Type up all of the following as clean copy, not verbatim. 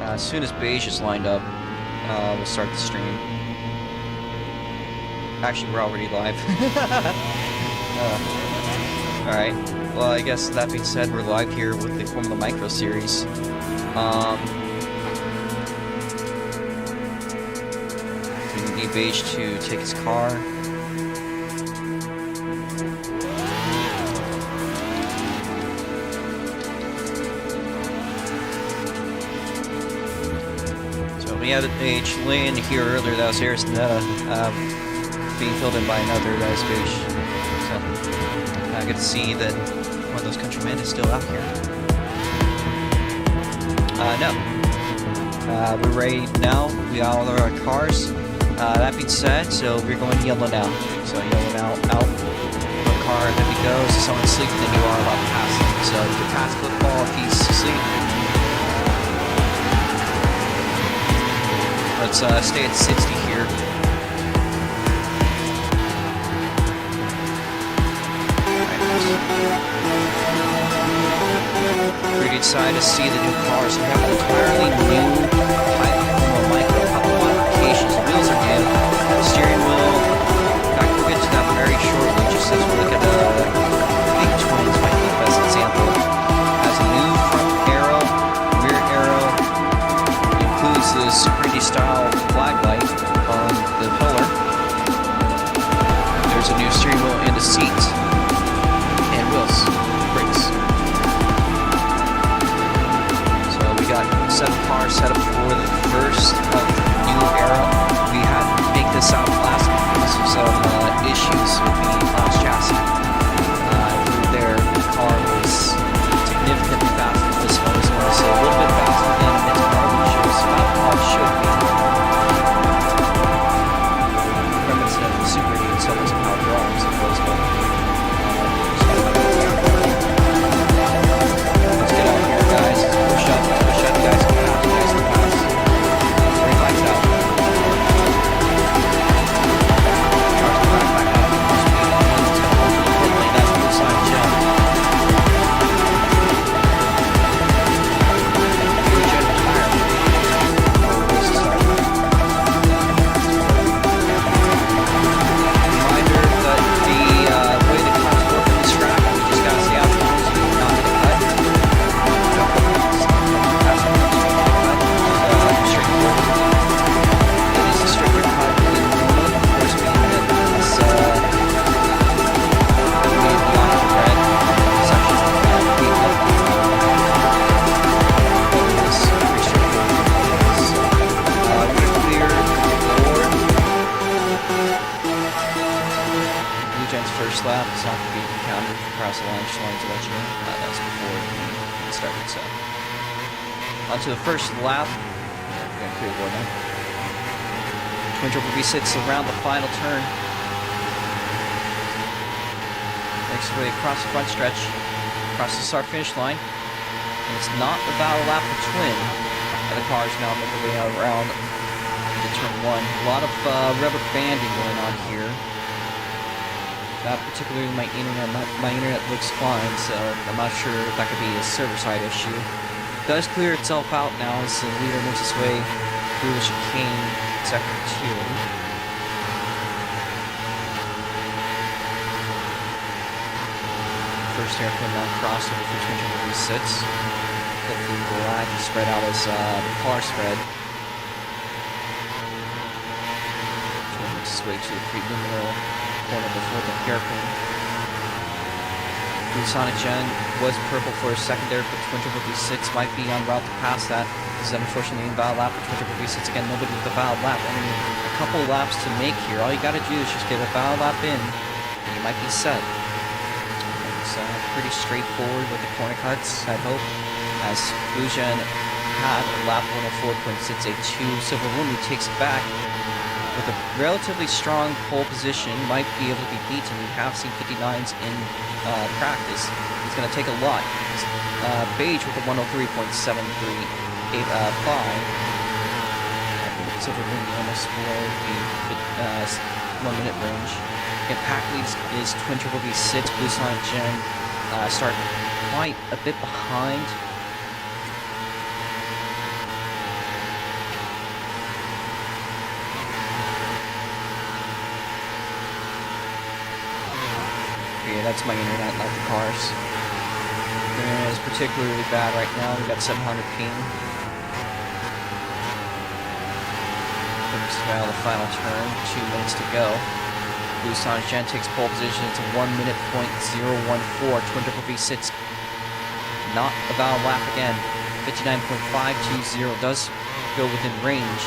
As soon as Beige is lined up, we'll start the stream. Actually, we're already live. Alright, well, I guess that being said, we're live here with the Formula Micro Series. We need Beige to take his car. We had Beige Lynn here earlier, that was Harrison being filled in by another, that was Beige. So, good to see that one of those countrymen is still out here. No. We're ready now, we got all of our cars. That being said, so we're going yellow now. So yellow now, out. One car, there we go. So someone's sleeping, then you are about to pass him. So you can pass football if he's asleep. Let's stay at 60 here. Pretty excited to see the new cars. We have an entirely new type of micro, a couple modifications. The wheels are new. The steering wheel. In fact, we'll get to that very shortly. Just as we look at the Big Twins, might be the best example. Has a new front arrow, rear arrow. Includes the Security style flag light on the pillar. There's a new steering wheel and a seat. And wheels. Brakes. So we got 7 cars set up for the first of the new era. We had to make this out last because of some issues with the last chassis. The car was significantly faster than this one as well. So a little bit faster than this car, which is about how it should be. Reminiscent of the Super 8, so it's power draw, I suppose, but let's get out here, guys. Push up, you guys can pass, you guys can pass. Green lights out. Cars back up. Speed on, let's go over the pit lane, that's blue sign jump. First lap is not going to be counted across the line, just wanted to let you know. That was before it started, so. On to the first lap. We're going to clear the board now. Twin Turbo V6 around the final turn. Makes its way across the front stretch, across the start finish line. And it's not about a lap for Twin. The car's now making their way around into turn 1. A lot of rubber banding going on here. Particularly my internet looks fine, so I'm not sure if that could be a server-side issue. It does clear itself out now as the leader makes its way through the chicane, sector 2. First airplane now crossover for Twin Turbo V6. Hopefully the lag is spread out as the car spread. Twin makes its way to the preliminary corner before the hairpin. Blue Sonic Gen was purple for a secondary, but Twin Turbo V6 might be en route to pass that. This is unfortunately an invalid lap for Twin Turbo V6. Again, nobody with a valid lap. Only a couple laps to make here. All you gotta do is just get a valid lap in, and you might be set. It's pretty straightforward with the corner cuts, I hope, as Blue Gen had a lap 104.682. Silver Room takes it back. With a relatively strong pole position, might be able to be beaten. We have seen 59s in practice. It's going to take a lot. Beige with a 103.735. Silver Room almost below the 1 minute range. Again, pack leads is Twin Turbo V6, Blue Sonic Gen. Start quite a bit behind. that's my internet, not the cars. The internet is particularly bad right now. We got 700 ping. Now the final turn, 2 minutes to go. Blue Sonic Gen takes pole position. It's a 1 minute .014. Twin Turbo V6 not a valid lap again. 59.520 does go within range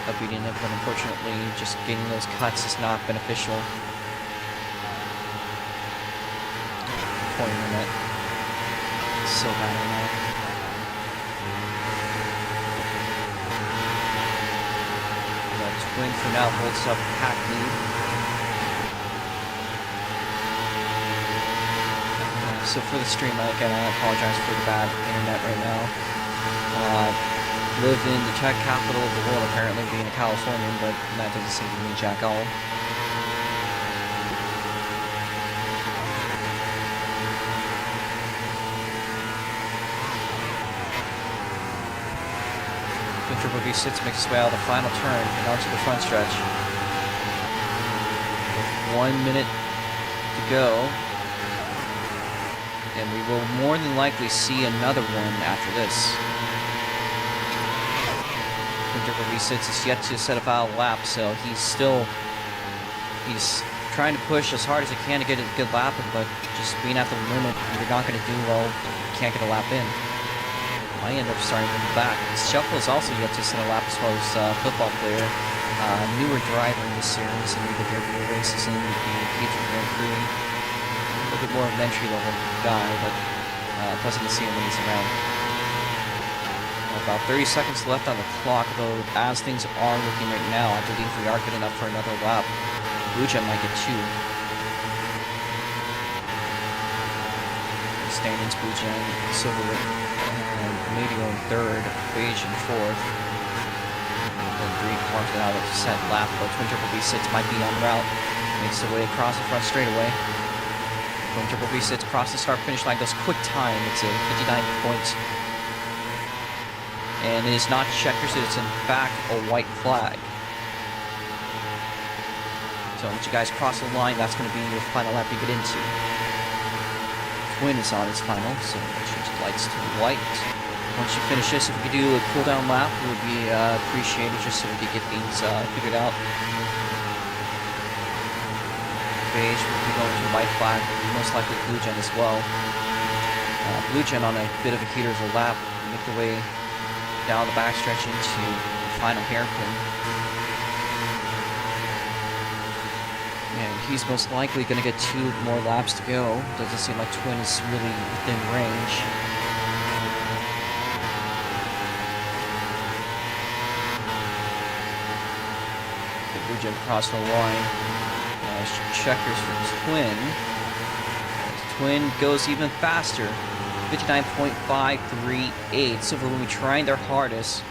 of beating it, but unfortunately just getting those cuts is not beneficial. Poor internet. So bad right now. Twin for now holds up pack lead. So for the stream, again, I apologize for the bad internet right now. Live in the tech capital of the world, apparently being a Californian, but that doesn't seem to mean jack all. Turbo V6 makes its way out of the final turn and onto the front stretch. With 1 minute to go. And we will more than likely see another one after this. Turbo V6 is yet to set a valid lap, so he's trying to push as hard as he can to get a good lap, but just being at the limit, you're not going to do well. You can't get a lap in. I end up starting from the back. Shuffle is also yet to set a lap as well as football player. Newer driver in the series, and we did their races in the P3 Grand Prix. A little bit more of an entry-level guy, but pleasant to see him when he's around. About 30 seconds left on the clock, though as things are looking right now, I believe we are good enough for another lap. Blue Gen might get 2. Standings, Blue Gen, Silver, and Medio in 3rd, Beige in 4th. And 3 cars out of set lap, but Twin Turbo V6 might be en route. Makes their way across the front straightaway. Twin Turbo V6 across the start-finish line, goes quick time. It's a 59 points. And it is not checkers, it's in fact a white flag. So once you guys cross the line, that's going to be your final lap you get into. Twin is on his final, so change the lights to white. Once you finish this, if we could do a cooldown lap, it would be appreciated just so we could get things figured out. Beige will be going to white flag, most likely Blue Gen as well. Blue Gen on a bit of a heater of a lap, make their way down the backstretch into the final hairpin. And he's most likely going to get 2 more laps to go. Doesn't seem like Twin is really within range. The Blue Gen crossed the line. Checkers for Twin. Twin goes even faster. 59.538. Silver Lumi trying their hardest.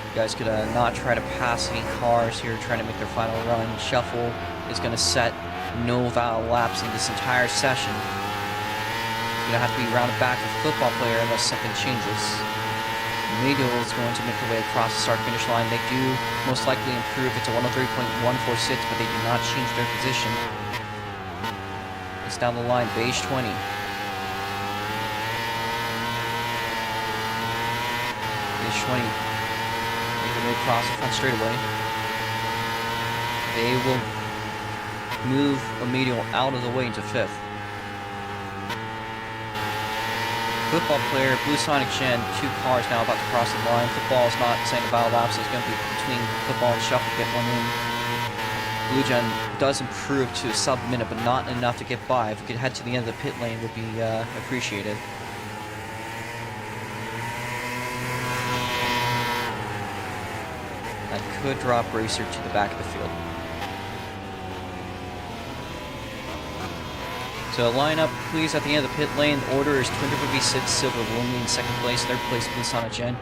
You guys could not try to pass any cars here trying to make their final run. Shuffle is going to set no valid laps in this entire session. It's going to have to be rounded back with football player unless something changes. Medial is going to make their way across the start-finish line. They do most likely improve it to 103.146, but they do not change their position. It's down the line, Beige 20. Beige 20 make their way across the front straightaway. They will move Medial out of the way into 5th. Football player, Blue Sonic Gen, 2 cars now about to cross the line. Football is not saying a valid lap, so it's going to be between Football and Shuffle to get one in. Blue Gen does improve to a sub-minute, but not enough to get by. If we could head to the end of the pit lane, would be appreciated. That could drop Racer to the back of the field. So line up, please, at the end of the pit lane. The order is Twin Turbo V6, Silver Lumi in 2nd place. 3rd place, Blue Sonic Gen.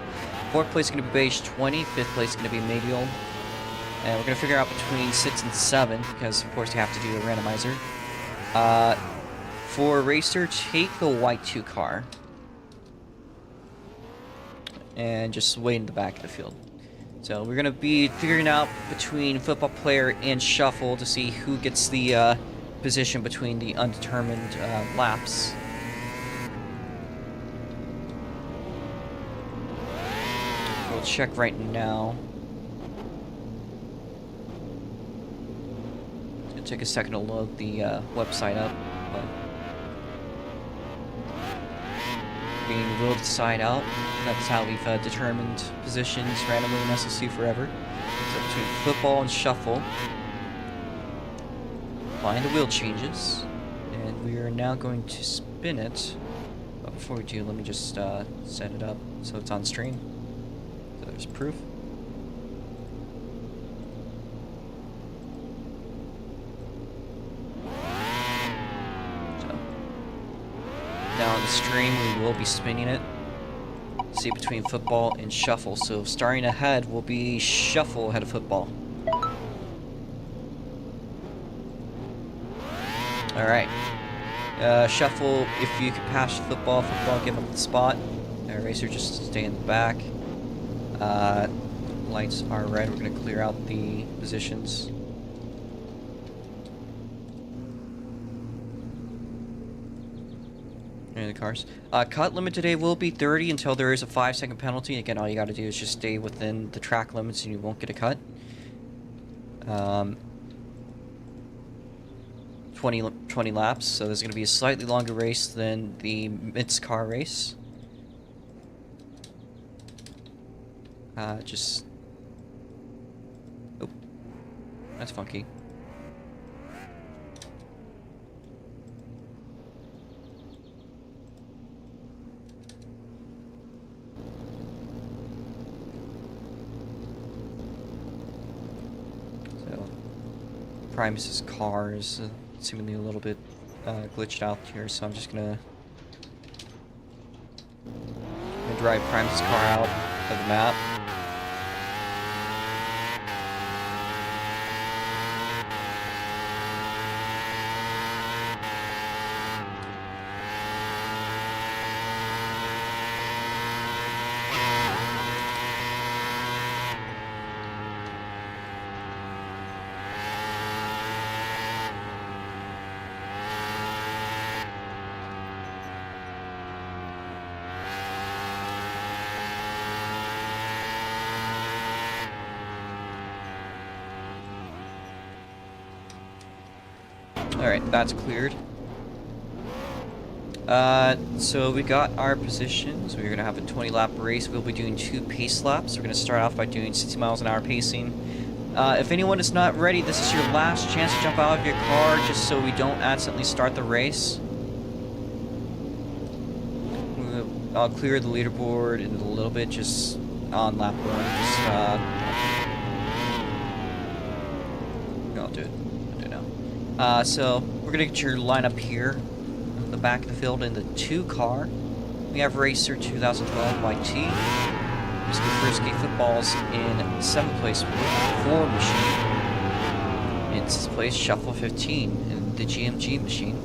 4th place is going to be Beige 20. 5th place is going to be Medial. And we're going to figure out between 6 and 7, because of course you have to do a randomizer. For Racer, take the white 2 car. And just wait in the back of the field. So we're going to be figuring out between Football Player and Shuffle to see who gets the position between the undetermined laps. We'll check right now. It's gonna take a second to load the website up, but being wheeled side out. That's how we've determined positions randomly in SLC forever. So between football and shuffle, applying the wheel changes, and we are now going to spin it. But before we do, let me just set it up so it's on stream. So there's proof. Now on the stream, we will be spinning it. See between football and shuffle. So starting ahead will be shuffle ahead of football. All right. Shuffle. If you can pass football, give up the spot. Racer just stay in the back. Lights are red. We're gonna clear out the positions. The cars. Cut limit today will be 30 until there is a 5-second penalty. Again, all you got to do is just stay within the track limits and you won't get a cut. 20 laps, so there's going to be a slightly longer race than the Mitz car race. Oh, that's funky. Primus's car is seemingly a little bit glitched out here, so I'm just gonna drive Primus's car out of the map. Alright, that's cleared. So we got our positions. We're going to have a 20-lap race. We'll be doing 2 pace laps. We're going to start off by doing 60 miles an hour pacing. If anyone is not ready, this is your last chance to jump out of your car just so we don't accidentally start the race. I'll clear the leaderboard in a little bit, just on lap 1. I'll do it. I'll do it now. So we're going to get your lineup here. The back of the field in the 2 car. We have Racer 2012 YT. Mr. Frisky Footballs in 7th place with 4 machine. In 6th place, Shuffle 15 in the GMG machine.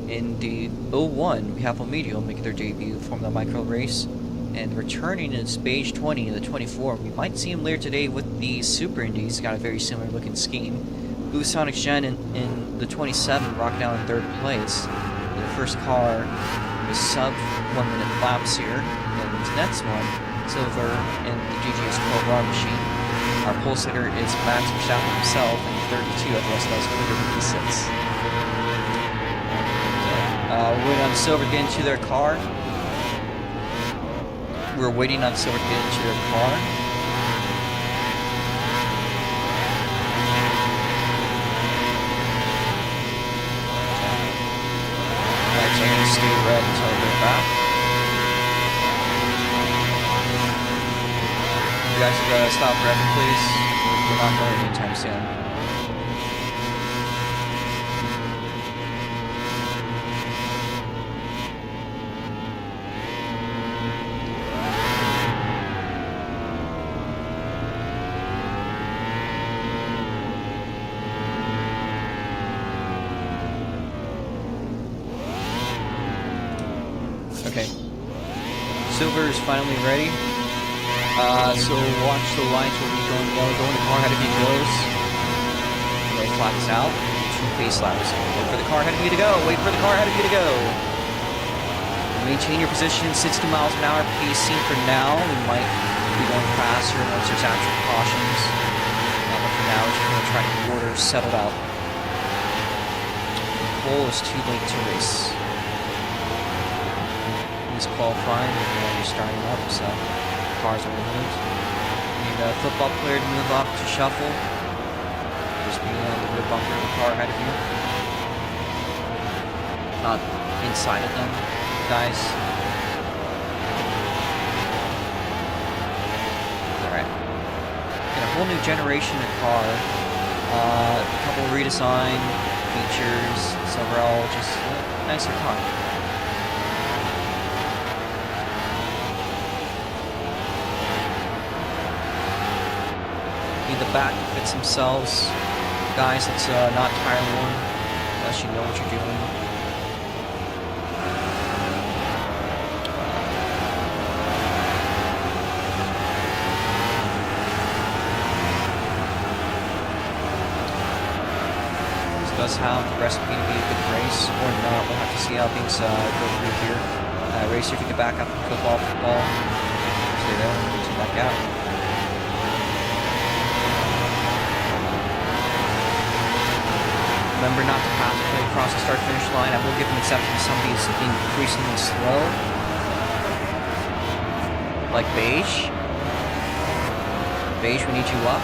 In the 01, we have Omedio making their debut from the micro race. And returning in Beige 20 in the 24. We might see him later today with the Super Indy. He's got a very similar looking scheme. Blue Sonic Gen in the 27, rock down in 3rd place. The first car is sub 1 minute laps here. And the next one, Silver in the GGS 12R machine. Our pole sitter is Max Verstappen himself in 32 at West Coast with 56. We're waiting on Silver to get into their car. We're waiting on Silver to get into their car. Lights are going to stay red until they're back. You guys are stop forever, please. We're not going anytime soon. Okay. Silver is finally ready. So watch the lines will be going yellow. Go in the car ahead if he goes. Red flags out. 2 15 pace laps. Wait for the car ahead of you to go. Wait for the car ahead of you to go. Maintain your position, 60 miles an hour pacing for now. We might be going faster once there's actual cautions. But for now, we're just going to try to get the order settled out. The pole is too late to race. He's qualifying, and you're starting up, so cars are removed. Need a football player to move up to shuffle. Just be on the rear bumper of the car ahead of you. Not inside of them, guys. Alright. Got a whole new generation of car. A couple redesign features. So overall, just a nicer car. Need the back that fits themselves. Guys, it's not tire worn, unless you know what you're doing. Does have the recipe to be a good race or not. We'll have to see how things go through here. Racer, if you can back up and football. Stay there, get back out. Remember not to pass play across the start-finish line. I will give an exception to somebody who's increasingly slow, like Beige. Beige, we need you up.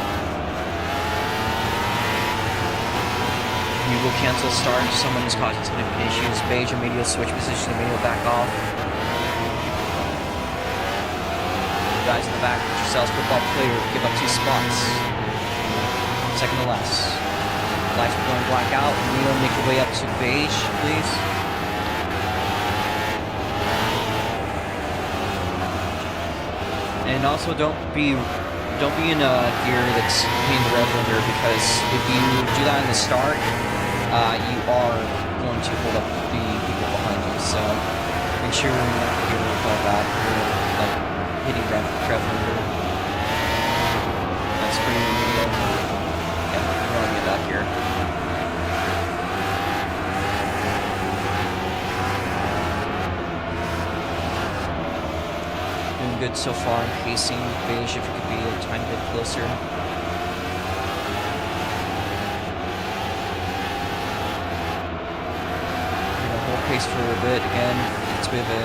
You will cancel start if someone is causing significant issues. Beige, immediate switch position, immediate back off. Guys in the back, put yourselves football player, give up 2 spots. Second to last. Lights are going black out. Neil, make your way up to Beige, please. And also don't be in a gear that's hitting the rev limiter, because if you do that in the start, you are going to hold up the people behind you. So make sure you're not gear above that. You're like hitting rev limiter. That's pretty good. Yeah, we're on get that gear. Doing good so far in pacing. Beige, if you could be a tiny bit closer. Pace for a bit. Again, it's a bit of a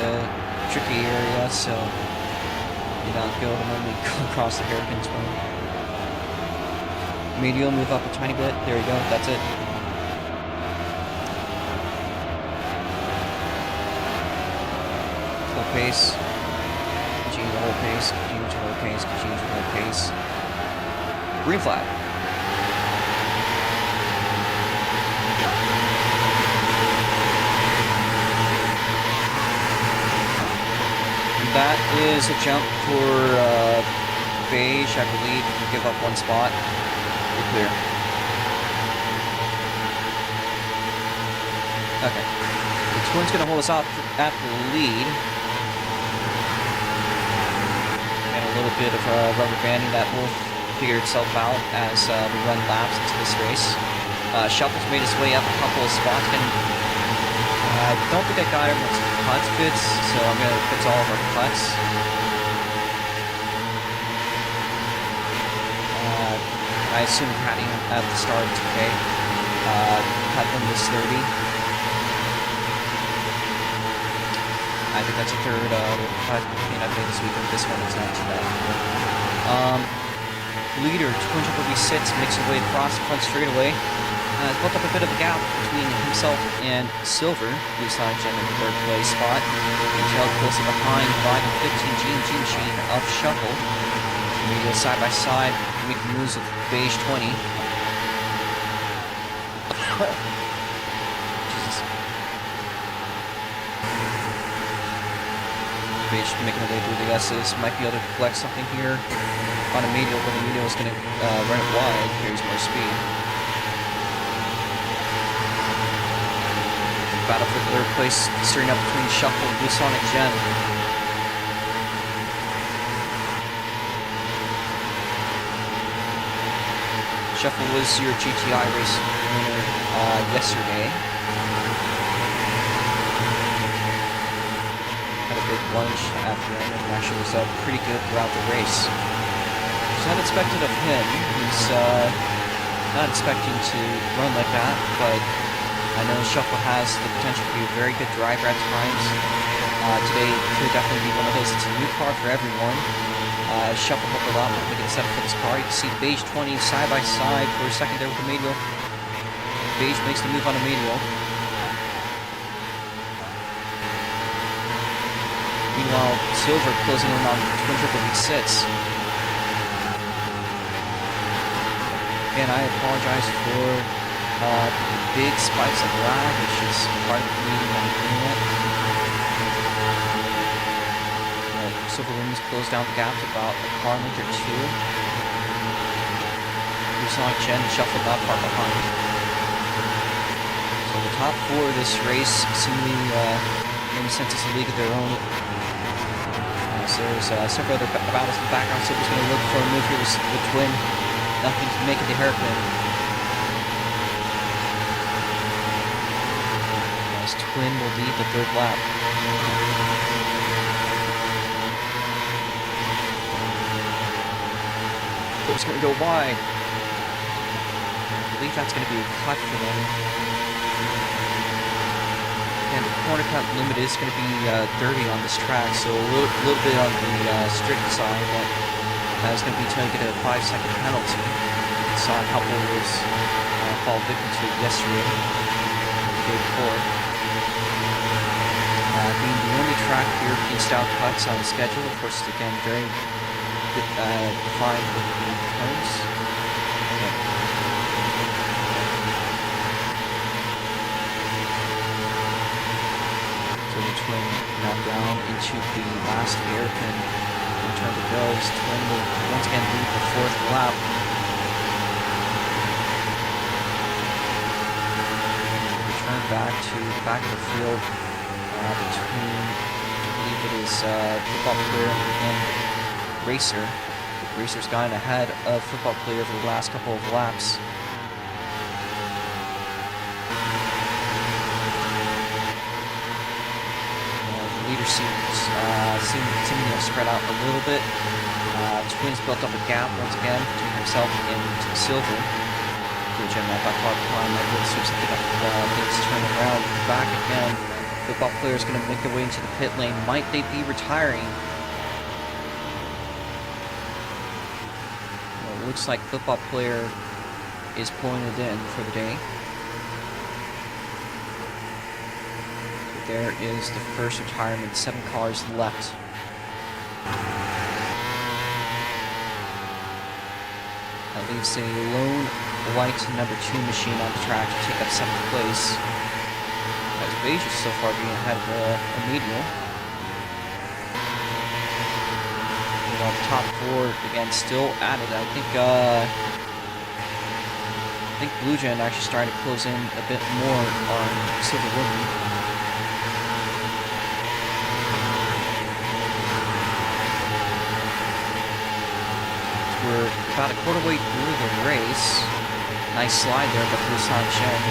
tricky area, so you don't go to normally go across the hairpins point. Medial, move up a tiny bit. There you go. That's it. Full pace. Continue to hold pace. Continue to hold pace. Continue to hold pace. Green flag. That is a jump for Beige, I believe. You give up 1 spot. You're clear. Okay. The Twin's going to hold us off at the lead. And a little bit of rubber banding that will figure itself out as we run laps into this race. Shuffle's made his way up a couple of spots, and I don't think I got everyone's cuts fits, so I'm going to fix all of our cuts. I assume padding at the start is okay. Cut them is 30. I think that's a third cut I've made this weekend. This one is not too bad. Leader, 246, makes his way across the front straightaway. Has built up a bit of a gap between himself and Silver, who's on in the 3rd place spot. Detailed closely behind, riding 15 Gene Chain of Shuffle. And we go side by side, making moves with Beige 20. Jesus. Beige making a way through the S's. Might be able to flex something here on a medial, but the medial is going to run it wide, carries more speed. Battle for 3rd place, stirring up between Shuffle and Blue Sonic Gem. Shuffle was your GTI race winner yesterday. Had a big lunch after it, and actually was pretty good throughout the race. It was unexpected of him. He's not expecting to run like that, but I know Shuffle has the potential to be a very good driver at times. Today could definitely be one of those. It's a new car for everyone. Shuffle up a lot, making a setup for this car. You can see Beige 20 side by side for a second there with the medial. Beige makes the move on the medial. Meanwhile, Silver closing in on Twin Triple V6. And I apologize for the big spikes of lag, which is part of the meeting on the internet. Silver Wings close down the gap to about a car length or two. Bluesonic Jen shuffled not far behind. So the top four of this race seemingly in a sense is a league of their own. So there's several other battles in the background. Silver's going to look for a move here with the Twin. Nothing to make it the hairpin. As Twin will lead the third lap. It's going to go wide. I believe that's going to be a cut for them. And the corner cut limit is going to be 30 on this track, so a little bit on the strict side, but that's going to be taking a 5-second penalty. We saw a couple of those fall victim to it yesterday, the day before. Being the only track European style cuts on the schedule, of course, again, very defined with the turns. So the Twin now down into the last hairpin in turn to go. Twin will once again lead the fourth lap. Return back to the back of the field between, I believe it is Football Player and Racer. Racer's gotten ahead of Football Player over the last couple of laps. The leader seems to spread out a little bit. Twins built up a gap once again between himself and Silver. Which I'm not that far behind. That really seems to pick up things turning around. Back again. Football Player is going to make their way into the pit lane. Might they be retiring? Looks like Football Player is pulling it in for the day. There is the first retirement, 7 cars left. That leaves a lone white number 2 machine on the track to take up 7th place. As Beige is so far being ahead of a medial. The top 4 again still at it. I think Blue Gen actually starting to close in a bit more on Silver Woodman. We're about a quarter way through the race. Nice slide there by Bluesonic Jen.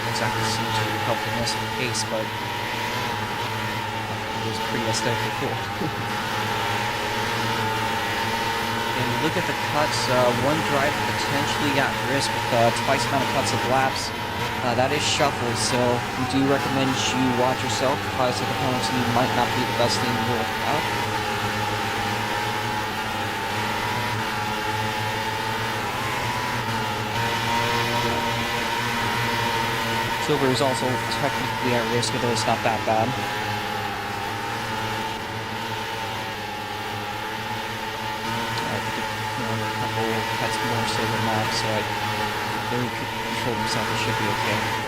Exactly seem to help the rest of the pace, but it was pretty aesthetically cool. And look at the cuts. One driver potentially at risk with twice the amount of cuts of laps. That is Shuffle, so we do recommend you watch yourself. 5-second penalty might not be the best thing to work out. Silver is also technically at risk, although it's not that bad. I think a couple cuts more so than that, so they could control themselves. It should be okay.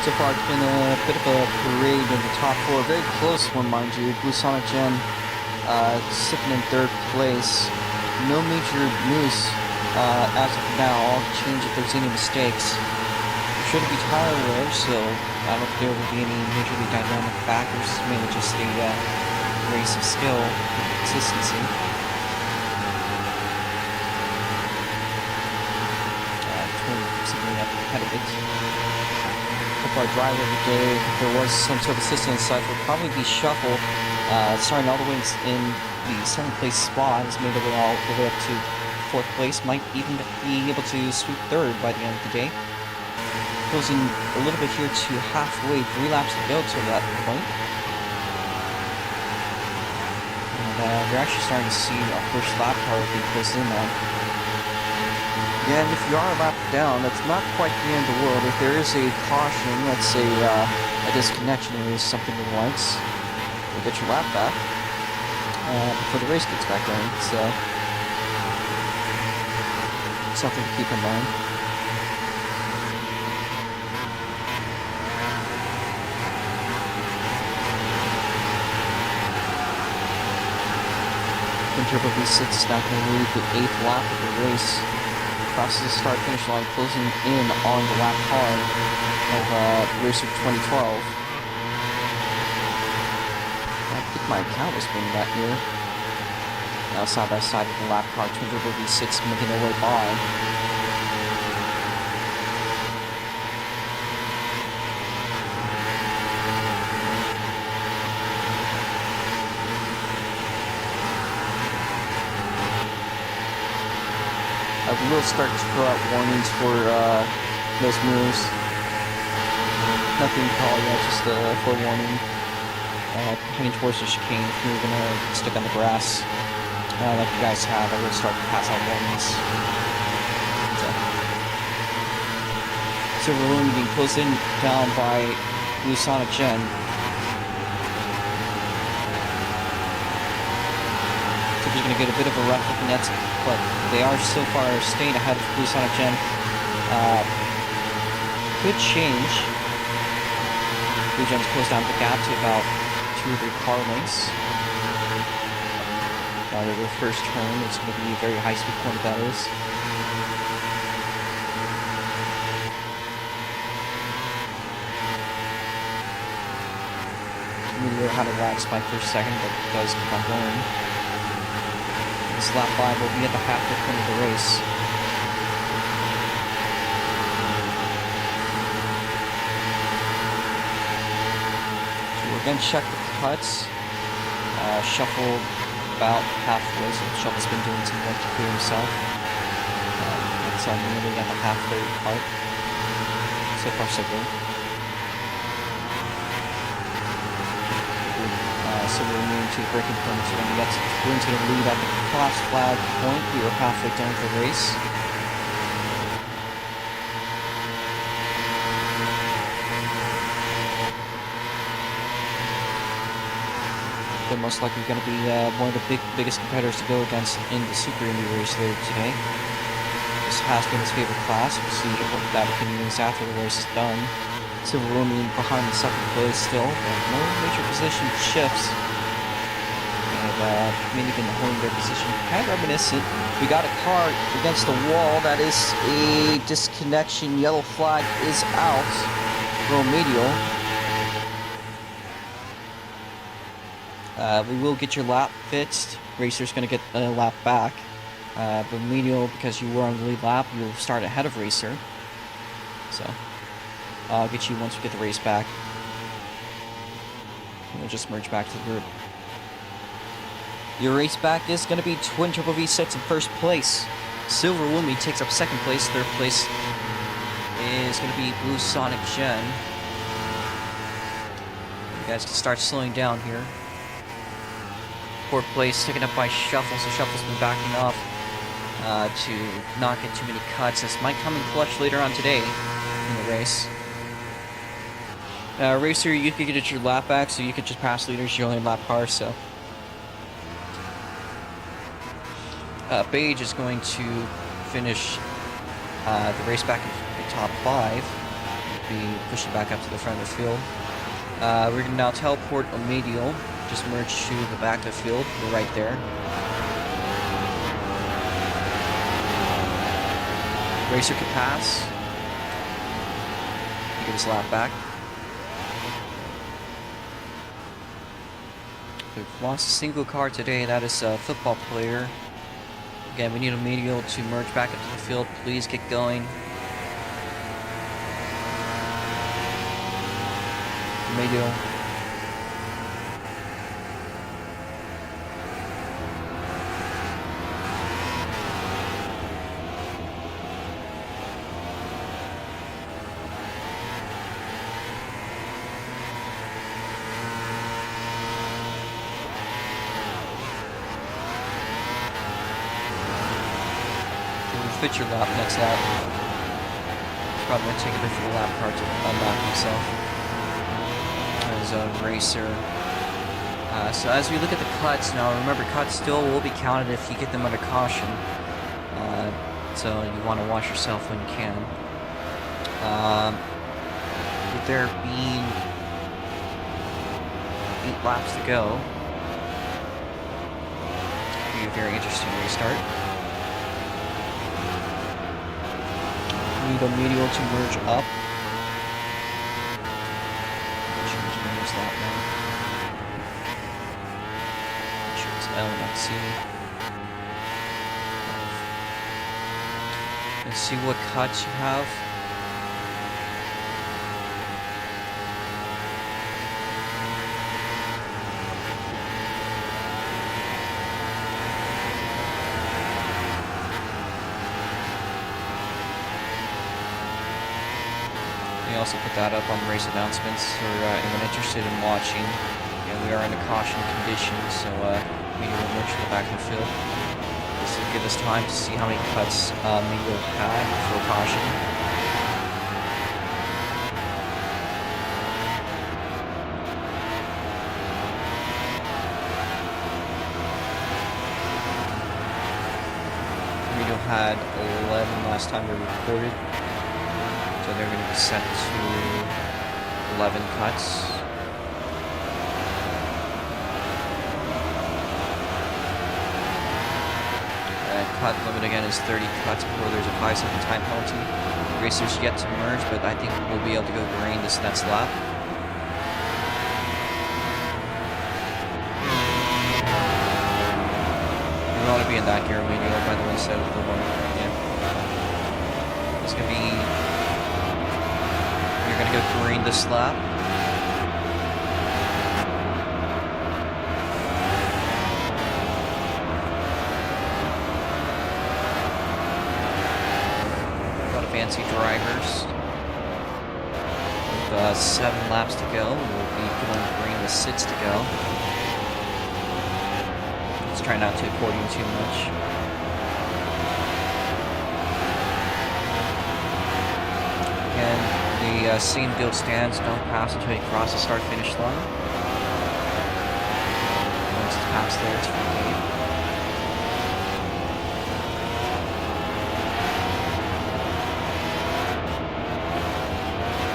So far, it's been a bit of a parade in the top 4. Very close one, mind you. Bluesonic Jen sitting in 3rd place. No major news As of now, I'll change if there's any mistakes. There shouldn't be tire wear, so I don't think there will be any majorly dynamic factors. It's mainly just a race of skill and consistency. Something ahead of it. If our driver of the day, if there was some sort of assistance inside, would probably be Shuffle, starting all the way in the 7th place spot. Has made it all the way up to 4th place. Might even be able to sweep 3rd by the end of the day. Closing a little bit here to halfway, 3 laps to go to that point. And we're actually starting to see our first lap car being closed in on. Yeah, and if you are a lap down, that's not quite the end of the world. If there is a caution, let's say a disconnection or something once, you'll get your lap back before the race gets back going. So, something to keep in mind. Twin Turbo V6 is now going to lead the 8th lap of the race. Crosses the start-finish line, closing in on the lap car of Racer 2012. I think my account was being that here. Now side by side with the lap car, Twin Turbo V6 making their way by. We will start to throw out warnings for those moves. Nothing to call yet, just a forewarning. Heading towards the chicane, if you're gonna stick on the grass, like you guys have, I will start to pass out warnings. Silver Loom being closed in down by Blue Sonic Gen. So we're gonna get a bit of a rough looking at, but they are so far staying ahead of Blue Sonic Gen. Could change. Blue Gen's closed down the gap to about 2 or 3 car lengths. Their first turn is going to be a very high-speed corner, that is. Meteor had a lag spike for a second, but does keep on going. This lap 5 will be at the halfway point of the race. So we're going to check the cuts. Shuffle about halfway, so Shuffle's been doing some work to clear himself. That's nearly at the halfway part. So far, so good. So we're moving to the braking point. So when we get to Glynn's going to lead at the cross flag point. We are halfway done with the race. They're most likely going to be one of the biggest competitors to go against in the Super Indy race later today. This has been his favorite class. We'll see what that opinion is after the race is done. Silver Roaming behind the 2nd place still, but no major position shifts. And maybe been holding their position. Kind of reminiscent. We got a car against the wall. That is a disconnection. Yellow flag is out. Remedial. We will get your lap fixed. Racer's going to get a lap back. Remedial, because you were on the lead lap, you'll start ahead of Racer. So, I'll get you once we get the race back. We'll just merge back to the group. Your race back is going to be Twin Turbo V6 in 1st place. Silver Woomy takes up 2nd place. 3rd place is going to be Blue Sonic Gen. You guys can start slowing down here. 4th place taken up by Shuffle, so Shuffle's been backing off to not get too many cuts. This might come in clutch later on today in the race. Racer, you could get your lap back, so you could just pass leaders. You're only lap car, so. Beige is going to finish the race back in the top 5. Be pushing back up to the front of the field. We're going to now teleport Omedial. Just merge to the back of the field. We're right there. Racer could pass. Get his lap back. We've lost a single car today. That is a football player. Again, we need a medial to merge back into the field. Please get going. Medial. Fit your lap next lap. Probably gonna take a bit for the lap car to unlock himself as a racer. So as we look at the cuts now, remember cuts still will be counted if you get them under caution. So you want to watch yourself when you can. With there being 8 laps to go, it'll be a very interesting restart. Need a medial to merge up. Change Medial's lap now. Make sure it's L, not C. Let's see what cuts you have. Also put that up on the race announcements for anyone interested in watching. And we are in a caution condition, so Medial will merge to the back of the field. This will give us time to see how many cuts Medial had for caution. Medial had 11 last time we recorded. So they're going to be set to 11 cuts. Cut limit again is 30 cuts before there's a 5-second time penalty. Racers yet to merge, but I think we'll be able to go green this next lap. We want to be in that gear medial, by the way, instead of the one. Yeah. It's going to be. You're going to go green this lap. A lot of fancy drivers. With 7 laps to go, we'll be going green with 6 to go. Let's try not to accordion too much. Again, the scene build stands don't pass until you cross the start-finish line. Once it's past there, it's free game.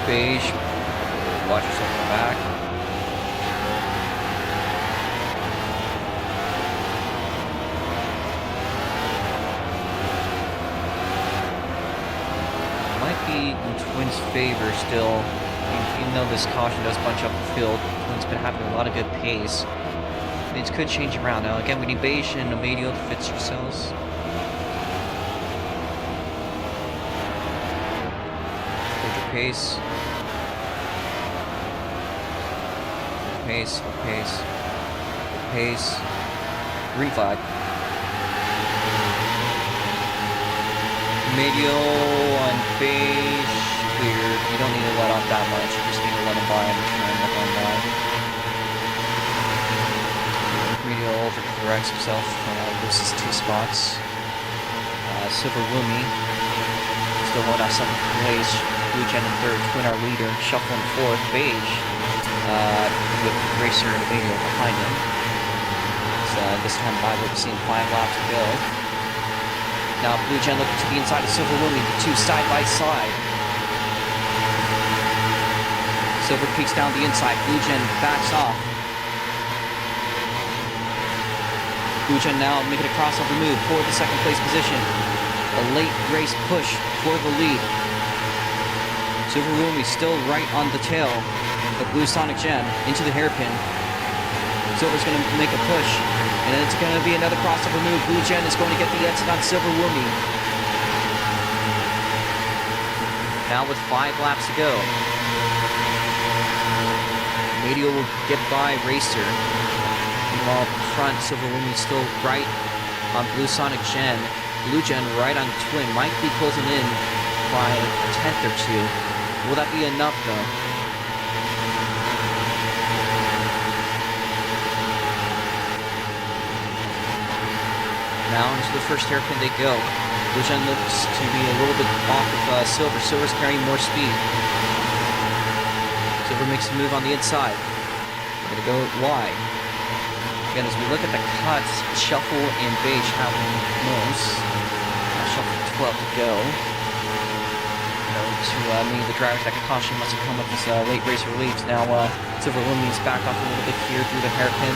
Beige, watch yourself in the back. In Twins' favor still, even though this caution does bunch up the field. Twins been having a lot of good pace. Things could change around now. Again, we need beige and a medial to fit yourselves. Hold your pace. Pace, pace, pace. Green flag. Medial on beige, clear. You don't need to let off that much. You just need to let them by and turn and let them by. Medial overcorrects himself, loses 2 spots. Silver Woomy still holding out 7th place. Blue Gen in 3rd, Twin our leader. Shuffle in 4th, beige with Racer and Medial behind him. So this time by we've seen 5 laps to go. Now Blue Gen looking to the inside of Silver Woomy, the 2 side by side. Silver peeks down the inside, Blue Gen backs off. Blue Gen now making a crossover move for the 2nd place position. A late race push for the lead. Silver Lumi still right on the tail of Blue Sonic Gen into the hairpin. Silver's going to make a push, and it's going to be another crossover move. Blue Gen is going to get the exit on Silver Lumi. Now with 5 laps to go. Meteor will get by Racer. Meanwhile, front, Silver Lumi still right on Blue Sonic Gen. Blue Gen right on Twin. Might be closing in by a tenth or two. Will that be enough, though? Now into the first hairpin they go. Blue Gen looks to be a little bit off of Silver. Silver's carrying more speed. Silver makes a move on the inside. We're going to go wide. Again, as we look at the cuts, Shuffle and Beige have most. Shuffle 12 to go. To me, the drivers that caution must have come with this late race reliefs. Now, Silver Lumi is back off a little bit here through the hairpin.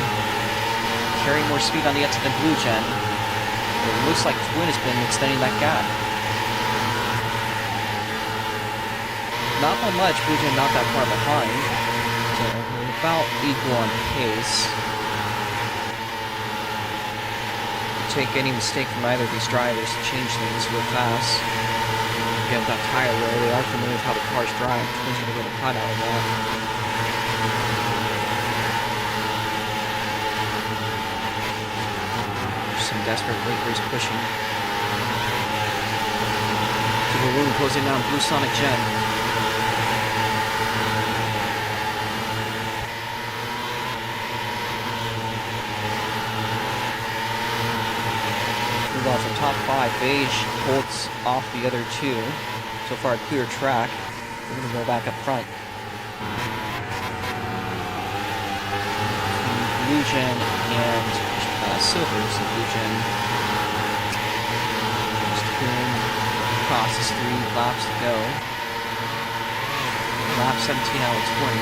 Carrying more speed on the exit than Blue Gen. It looks like Twin has been extending that gap. Not by much, Blue Gen not that far behind. So, about equal on pace. Take any mistake from either of these drivers to change things real fast. Again, with that tire wear, they are familiar with how the cars drive. Twin's going to get a cut out of that. Some desperate late race pushing. Silver Lumi closing down Blue Sonic Gen. Well, from top 5, Beige holds off the other two. So far, a clear track. We're going to go back up front. Blue Gen and Silver. So Blue Gen just crosses 3 laps to go. Lap 17 out of 20.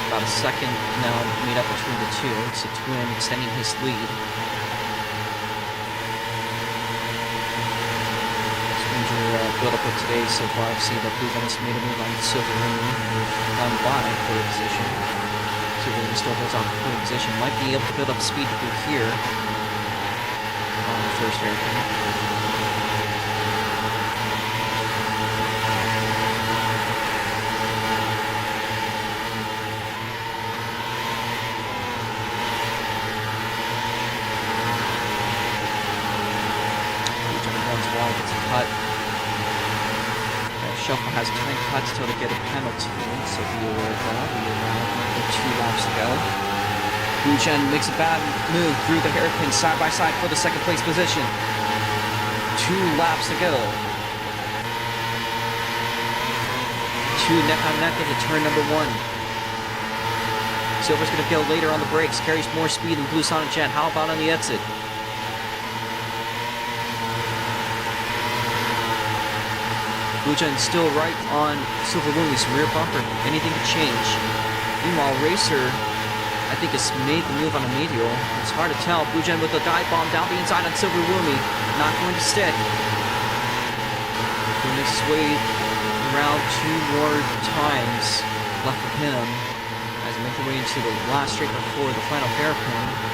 About a second now made up between the two. It's a Twin extending his lead. Build up of today so far. I've seen that Blue Gen has made a move on Silver Lumi on by third position. Silver Lumi still holds on to third position. Might be able to build up speed through here on the first hairpin. Runs wide, gets a cut. Shuffle has 10 cuts till to get a penalty, so be aware of that. We have 2 laps to go. Blue Gen makes a bad move through the hairpin side by side for the second place position. 2 laps to go. 2 neck on neck into turn number 1. Silver's going to go later on the brakes, carries more speed than Blue Sonic Gen. How about on the exit? Blue Gen still right on Silver Lumi's rear bumper. Anything could change. Meanwhile, Racer, I think, has made the move on a Meteor. It's hard to tell. Blue Gen with a dive bomb down the inside on Silver Lumi. Not going to stick. He makes his way around 2 more times left of him as he makes his way into the last straight before the final hairpin.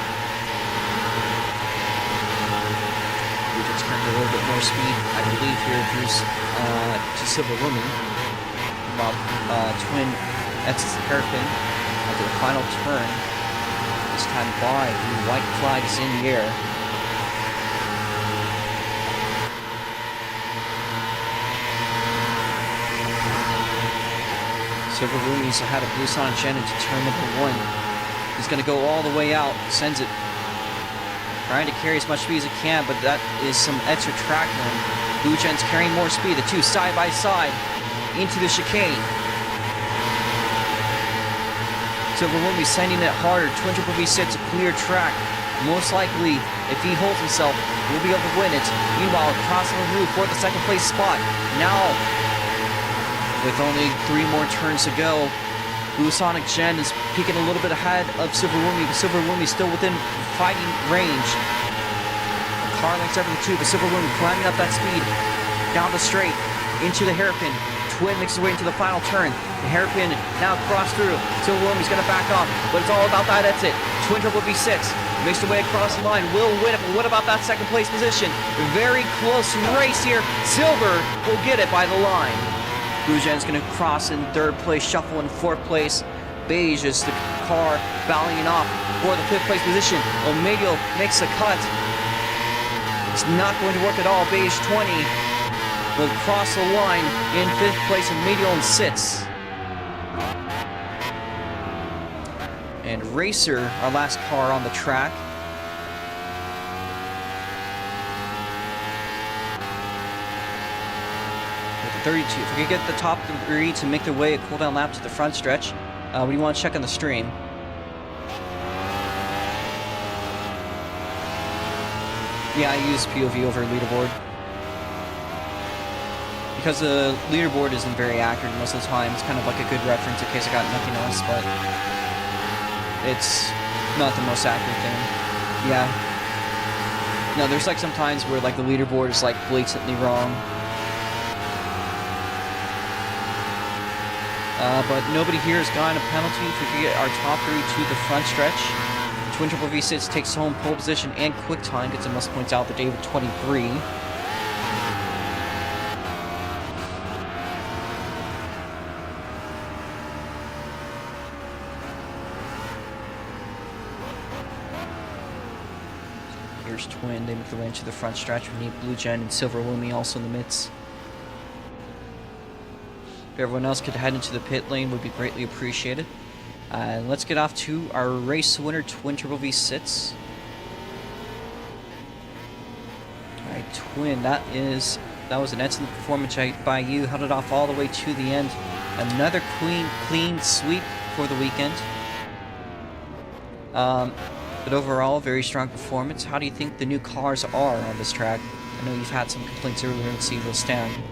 A little bit more speed, I believe, here to Silver Lumi. While Twin exits the hairpin after the final turn. This time by the white flag is in the air. Silver Lumi's ahead of Blue Sonic Gen into turn number 1. He's going to go all the way out, sends it. Trying to carry as much speed as he can, but that is some extra track line. Blue Gen's carrying more speed. The two side by side into the chicane. Silver Lumi sending it harder. Twin Triple V6, a clear track. Most likely, if he holds himself, he'll be able to win it. Meanwhile, crossing the roof for the second place spot. Now, with only 3 more turns to go, Blue Sonic Gen is peeking a little bit ahead of Silver Lumi, but Silver Lumi still within fighting range. car lengths over the two, but Silver Woomy climbing up that speed, down the straight, into the hairpin. Twin makes his way into the final turn. The hairpin now crossed through. Silver Woomy's going to back off, but it's all about that exit. Twin Turbo V6 makes their way across the line. Will win it, but what about that second place position? Very close race here. Silver will get it by the line. Blue Gen's going to cross in third place, Shuffle in fourth place. Beige is the car ballotting off for the fifth place position. Omedio makes a cut. It's not going to work at all. Beige 20 will cross the line in fifth place, and Omedio in sixth. And Racer, our last car on the track. With the 32. If we could get the top three to make their way a cooldown lap to the front stretch, we want to check on the stream. Yeah, I use POV over leaderboard. Because the leaderboard isn't very accurate most of the time. It's kind of like a good reference in case I got nothing else, but it's not the most accurate thing. Yeah. No, there's like sometimes where like the leaderboard is like blatantly wrong. But nobody here has gotten a penalty. If we could get our top three to the front stretch, Twin Turbo V6 takes home pole position and quick time, gets the most points out the day with 23. Here's Twin, they make the way into the front stretch. We need Blue Gen and Silver Woomy also in the midst. If everyone else could head into the pit lane, would be greatly appreciated. Let's get off to our race winner, Twin Turbo V6. Alright, Twin, that was an excellent performance by you. Held it off all the way to the end. Another clean sweep for the weekend. But overall, very strong performance. How do you think the new cars are on this track? I know you've had some complaints earlier and see will stand.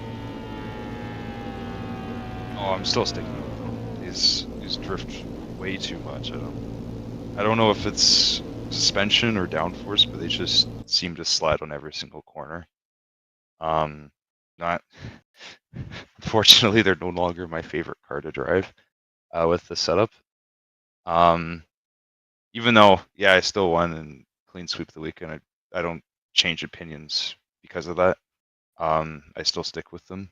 Oh, I'm still sticking with them. These drift way too much. I don't know if it's suspension or downforce, but they just seem to slide on every single corner. Not unfortunately, they're no longer my favorite car to drive with the setup. Even though, yeah, I still won and clean sweep the weekend, I don't change opinions because of that. I still stick with them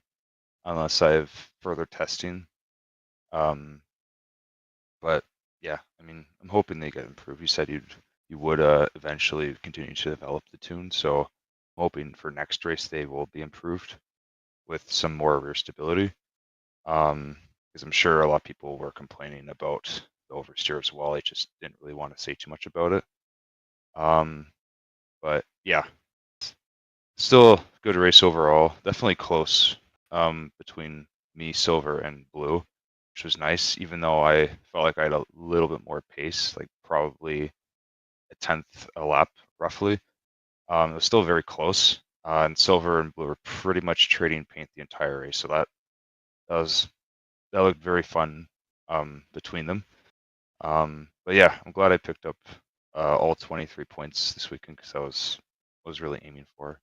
unless I have further testing. But yeah, I mean, I'm hoping they get improved. You said you would eventually continue to develop the tune, so I'm hoping for next race they will be improved with some more rear stability. Because I'm sure a lot of people were complaining about the oversteer as well. I just didn't really want to say too much about it. But yeah, still good race overall. Definitely close between me, Silver, and Blue, which was nice, even though I felt like I had a little bit more pace, like probably a tenth a lap, roughly. It was still very close, and Silver and Blue were pretty much trading paint the entire race, so that looked very fun between them. But yeah, I'm glad I picked up all 23 points this weekend because I was really aiming for.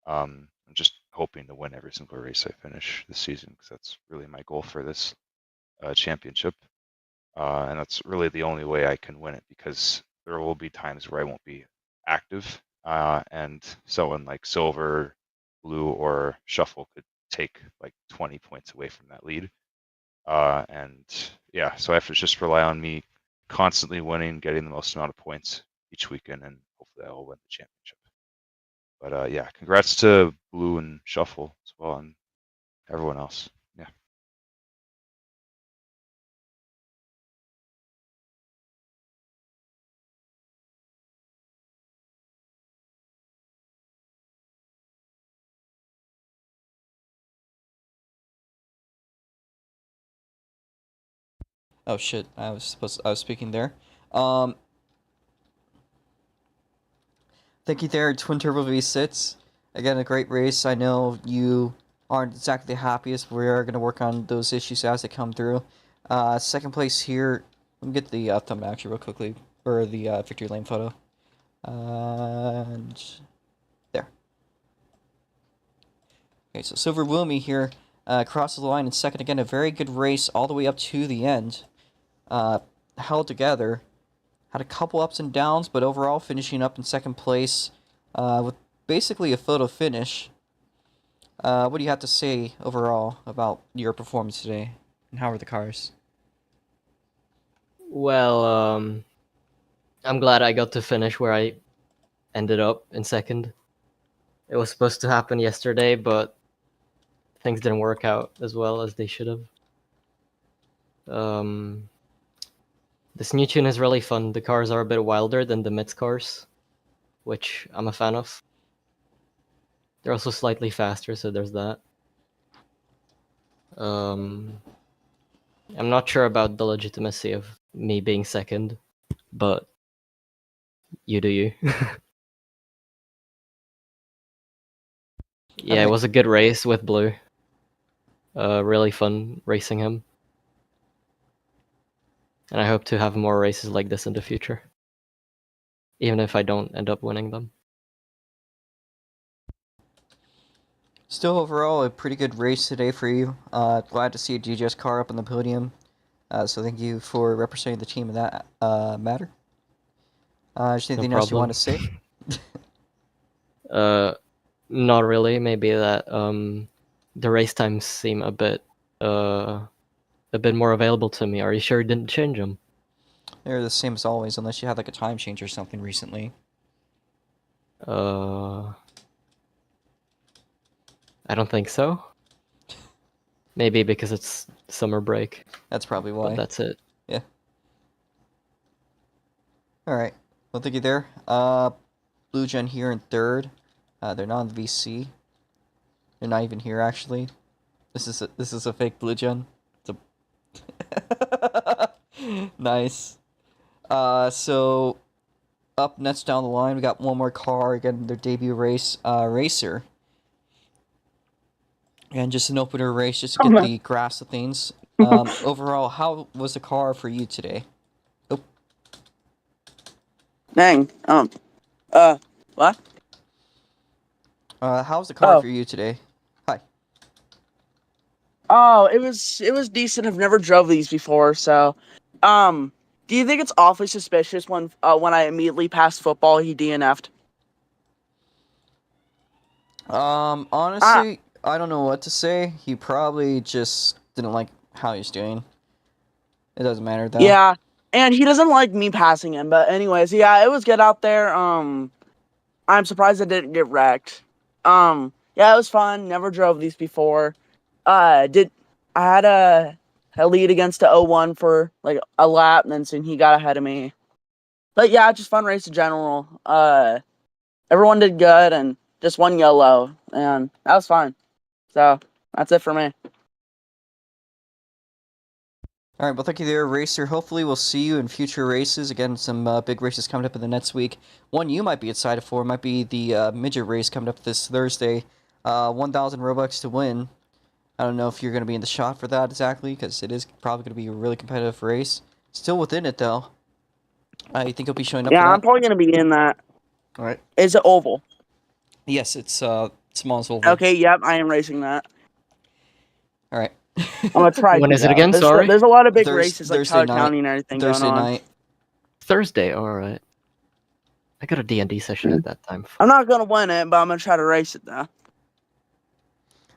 I'm just hoping to win every single race I finish this season because that's really my goal for this championship. And that's really the only way I can win it because there will be times where I won't be active. And someone like Silver, Blue, or Shuffle could take like 20 points away from that lead. And yeah, so I have to just rely on me constantly winning, getting the most amount of points each weekend, and hopefully I will win the championship. But yeah, congrats to Blue and Shuffle as well, and everyone else. Yeah. Oh shit, I was speaking there. Thank you there, Twin Turbo V6. Again, a great race. I know you aren't exactly the happiest. We are going to work on those issues as they come through. Second place here. Let me get the thumbnail actually real quickly, or the victory lane photo. And there. Okay, so Silver Woomy here crosses the line in second again. A very good race all the way up to the end. Held together. Had a couple ups and downs, but overall finishing up in second place with basically a photo finish. What do you have to say overall about your performance today? And how were the cars? Well, I'm glad I got to finish where I ended up in second. It was supposed to happen yesterday, but things didn't work out as well as they should have. This new tune is really fun. The cars are a bit wilder than the Mitz cars, which I'm a fan of. They're also slightly faster, so there's that. I'm not sure about the legitimacy of me being second, but you do you. Yeah, it was a good race with Blue. Really fun racing him. And I hope to have more races like this in the future. Even if I don't end up winning them. Still, overall, a pretty good race today for you. Glad to see a DJS car up on the podium. So thank you for representing the team in that matter. Is there anything else you want to say? Not really. Maybe that the race times seem a bit more available to me. Are you sure you didn't change them? They're the same as always, unless you had like a time change or something recently. I don't think so. Maybe because it's summer break. That's probably why. But that's it. Yeah. Alright. Well, thank you there. Blue Gen here in third. They're not in the VC. They're not even here, actually. This is a fake Blue Gen. It's a... Nice. So... Up next down the line, we got one more car. Again, their debut race. Racer. And just an opener race, just to get the grasp of things. Overall, how was the car for you today? Oh. Dang. What? How was the car for you today? Hi. Oh, it was decent. I've never drove these before, so do you think it's awfully suspicious when I immediately passed football he DNF'd? Honestly, I don't know what to say. He probably just didn't like how he's doing. It doesn't matter though. Yeah, and he doesn't like me passing him. But anyways, yeah, it was good out there. I'm surprised I didn't get wrecked. Yeah, it was fun. Never drove these before. I had a lead against the 01 for like a lap, and then soon he got ahead of me. But yeah, just fun race in general. Everyone did good, and just one yellow, and that was fine. So that's it for me. All right, well, thank you there, Racer. Hopefully we'll see you in future races. Again, some big races coming up in the next week. One you might be excited for might be the midget race coming up this Thursday. 1,000 Robux to win. I don't know if you're going to be in the shot for that exactly, because it is probably going to be a really competitive race. Still within it, though. You think you'll be showing up for that? Yeah, I'm probably going to be in that. All right. Is it oval? Yes, it's small as oval. Okay, yep, I am racing that. All right. I'm going to try. When is it again? Sorry? There's a lot of big races like Tyler County and everything Thursday going on. night. Thursday, alright. I got a D&D session at that time. I'm not going to win it, but I'm going to try to race it, though.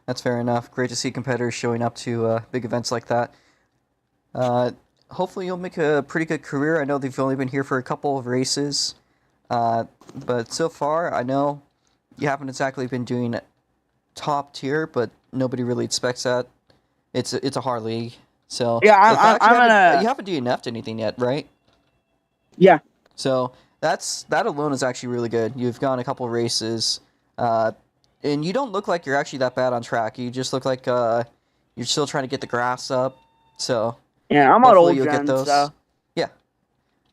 That's fair enough. Great to see competitors showing up to big events like that. Hopefully you'll make a pretty good career. I know they've only been here for a couple of races. But so far, I know you haven't exactly been doing top tier, but nobody really expects that. It's a hard league. So yeah, you haven't DNF'd anything yet, right? Yeah. So that alone is actually really good. You've gone a couple of races, and you don't look like you're actually that bad on track. You just look like you're still trying to get the graphs up. So yeah, I'm on old gen, so yeah.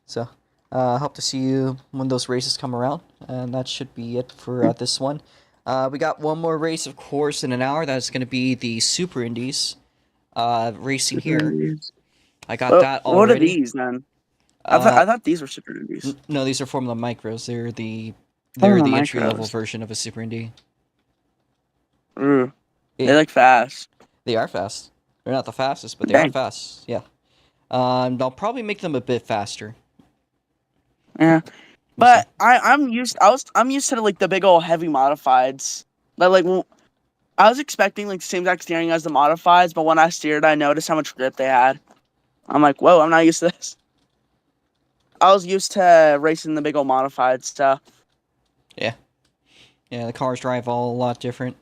So hope to see you when those races come around, and that should be it for this one. We got one more race, of course, in an hour. That's going to be the Super Indies racing here. I got that already. What are these, then? I thought these were Super Indies. No, these are Formula Micros. They're the Formula entry-level Micros. version of a Super Indy. Ooh. They like fast. They are fast. They're not the fastest, but they are Dang. fast. Yeah. I'll probably make them a bit faster. Yeah. We'll But I'm used to like the big old heavy modifieds. But like I was expecting like the same exact steering as the modifieds, but when I steered, I noticed how much grip they had. I'm like, whoa, I'm not used to this. I was used to racing the big old modified stuff. Yeah, the cars drive all a lot different.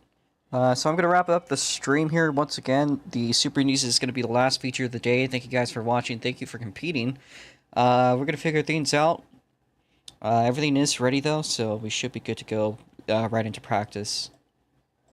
So I'm going to wrap up the stream here once again. The Super News is going to be the last feature of the day. Thank you guys for watching. Thank you for competing. We're going to figure things out. Everything is ready though, so we should be good to go right into practice.